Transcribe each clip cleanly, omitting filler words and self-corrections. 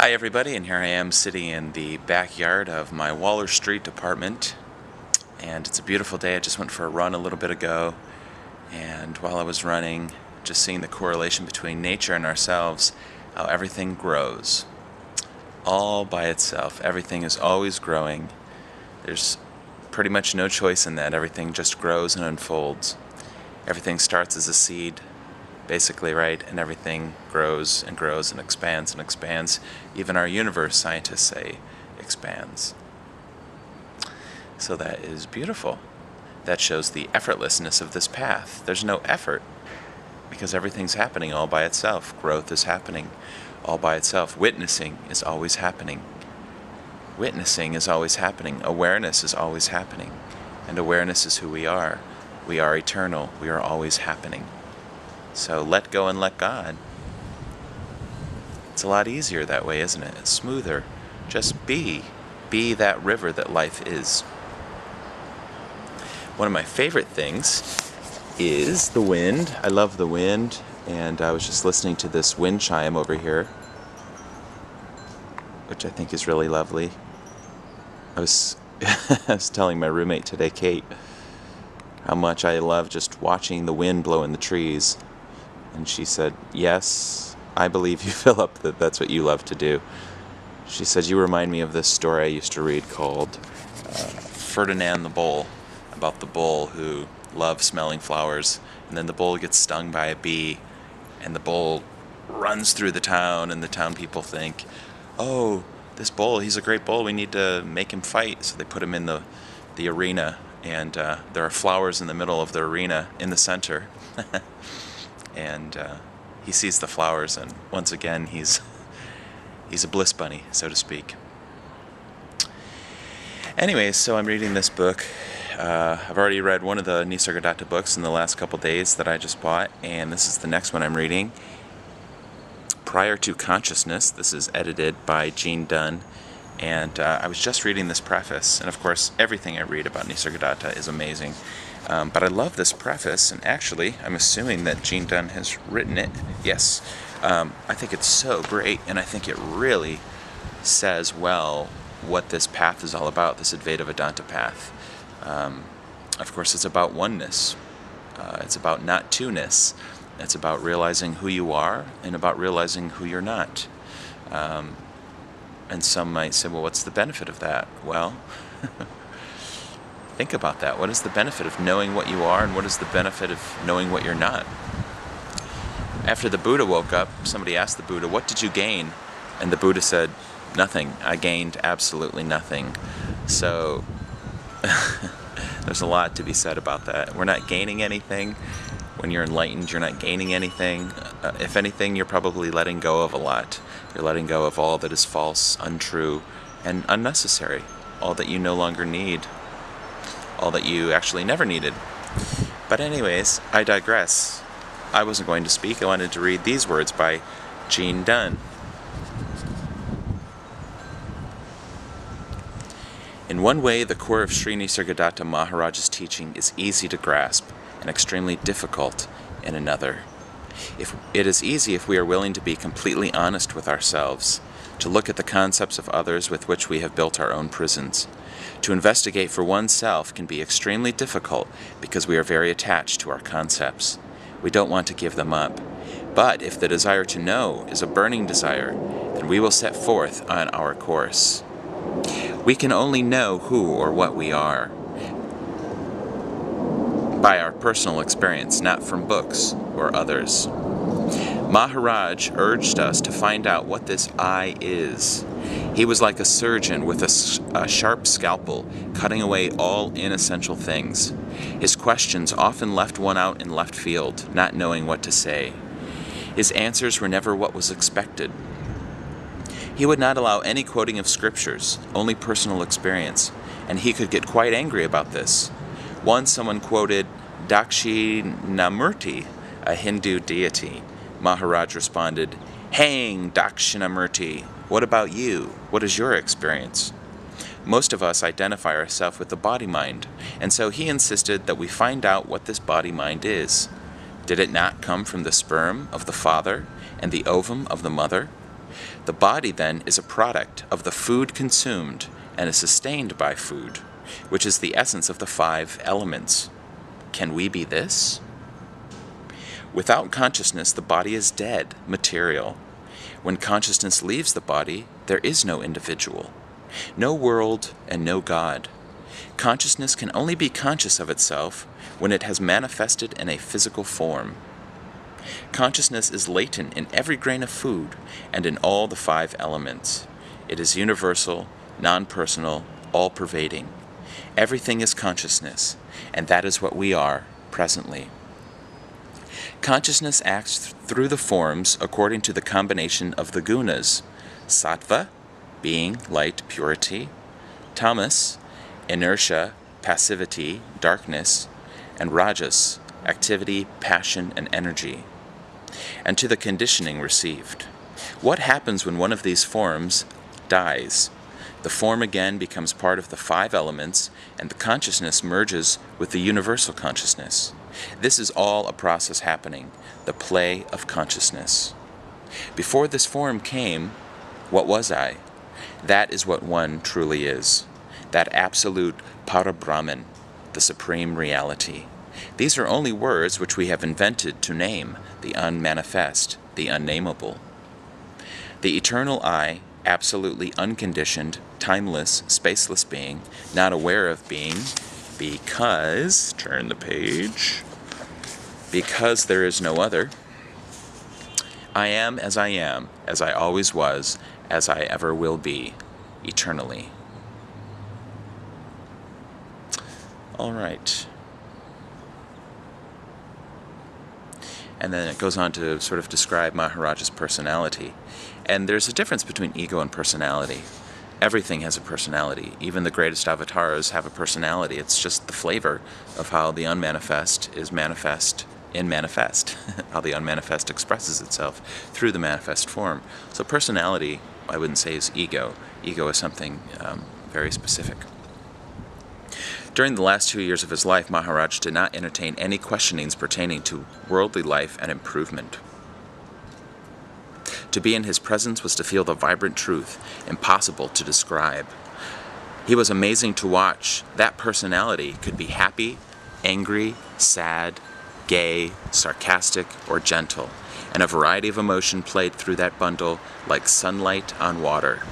Hi everybody, and here I am sitting in the backyard of my Waller Street apartment, and it's a beautiful day. I just went for a run a little bit ago, and while I was running, just seeing the correlation between nature and ourselves, how everything grows all by itself. Everything is always growing. There's pretty much no choice in that. Everything just grows and unfolds. Everything starts as a seed, basically, right? And everything grows and grows and expands and expands. Even our universe, scientists say, expands. So that is beautiful. That shows the effortlessness of this path. There's no effort because everything's happening all by itself. Growth is happening all by itself. Witnessing is always happening. Witnessing is always happening. Awareness is always happening. And awareness is who we are. We are eternal. We are always happening. So let go and let God. It's a lot easier that way, isn't it? It's smoother. Just be. Be that river that life is. One of my favorite things is the wind. I love the wind, and I was just listening to this wind chime over here, which I think is really lovely. I was telling my roommate today, Kate, how much I love just watching the wind blow in the trees. And she said, yes, I believe you, Philip, that's what you love to do. She said, you remind me of this story I used to read called Ferdinand the Bull, about the bull who loves smelling flowers, and then the bull gets stung by a bee, and the bull runs through the town, and the town people think, oh, this bull, he's a great bull, we need to make him fight. So they put him in the arena, and there are flowers in the middle of the arena, in the center. And he sees the flowers, and once again he's a bliss bunny, so to speak. Anyways, so I'm reading this book. I've already read one of the Nisargadatta books in the last couple days that I just bought, and this is the next one I'm reading. Prior to Consciousness. This is edited by Jean Dunn, and I was just reading this preface, and of course everything I read about Nisargadatta is amazing. But I love this preface, and actually, I'm assuming that Jean Dunn has written it. Yes. I think it's so great, and I think it really says well what this path is all about, this Advaita Vedanta path. Of course, it's about oneness. It's about not two-ness. It's about realizing who you are and about realizing who you're not. And some might say, well, what's the benefit of that? Well, think about that. What is the benefit of knowing what you are, and what is the benefit of knowing what you're not? After the Buddha woke up, somebody asked the Buddha, what did you gain? And the Buddha said, nothing. I gained absolutely nothing. So there's a lot to be said about that. We're not gaining anything. When you're enlightened, you're not gaining anything. If anything, you're probably letting go of a lot. You're letting go of all that is false, untrue, and unnecessary. All that you no longer need. All that you actually never needed. But anyways, I digress. I wasn't going to speak. I wanted to read these words by Jean Dunn. In one way, the core of Sri Nisargadatta Maharaj's teaching is easy to grasp and extremely difficult in another. It is easy if we are willing to be completely honest with ourselves, to look at the concepts of others with which we have built our own prisons. To investigate for oneself can be extremely difficult because we are very attached to our concepts. We don't want to give them up. But if the desire to know is a burning desire, then we will set forth on our course. We can only know who or what we are by our personal experience, not from books or others. Maharaj urged us to find out what this I is. He was like a surgeon with a sharp scalpel, cutting away all inessential things. His questions often left one out in left field, not knowing what to say. His answers were never what was expected. He would not allow any quoting of scriptures, only personal experience, and he could get quite angry about this. Once someone quoted Dakshinamurti, a Hindu deity. Maharaj responded, hang Dakshinamurti, what about you? What is your experience? Most of us identify ourselves with the body-mind, and so he insisted that we find out what this body-mind is. Did it not come from the sperm of the father and the ovum of the mother? The body, then, is a product of the food consumed and is sustained by food, which is the essence of the 5 elements. Can we be this? Without consciousness, the body is dead, material. When consciousness leaves the body, there is no individual, no world, and no God. Consciousness can only be conscious of itself when it has manifested in a physical form. Consciousness is latent in every grain of food and in all the 5 elements. It is universal, non-personal, all-pervading. Everything is consciousness, and that is what we are presently. Consciousness acts through the forms according to the combination of the gunas: sattva, being, light, purity; tamas, inertia, passivity, darkness; and rajas, activity, passion, and energy, and to the conditioning received. What happens when one of these forms dies? The form again becomes part of the 5 elements, and the consciousness merges with the universal consciousness. This is all a process happening, the play of consciousness. Before this form came, what was I? That is what one truly is, that absolute Parabrahman, the supreme reality. These are only words which we have invented to name the unmanifest, the unnameable. The eternal I, absolutely unconditioned, timeless, spaceless being, not aware of being, because, turn the page, because there is no other. I am, as I always was, as I ever will be, eternally. All right. And then it goes on to sort of describe Maharaj's personality. And there's a difference between ego and personality. Everything has a personality. Even the greatest avatars have a personality. It's just the flavor of how the unmanifest is manifest in manifest, how the unmanifest expresses itself through the manifest form. So personality, I wouldn't say, is ego. Ego is something very specific. During the last 2 years of his life, Maharaj did not entertain any questionings pertaining to worldly life and improvement. To be in his presence was to feel the vibrant truth, impossible to describe. He was amazing to watch. That personality could be happy, angry, sad, gay, sarcastic, or gentle, and a variety of emotion played through that bundle like sunlight on water.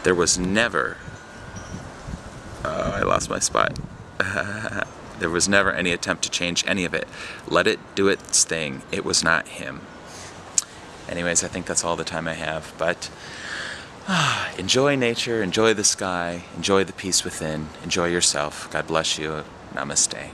There was never... I lost my spot. There was never any attempt to change any of it. Let it do its thing. It was not him. Anyways, I think that's all the time I have. But enjoy nature, enjoy the sky, enjoy the peace within, enjoy yourself. God bless you. Namaste.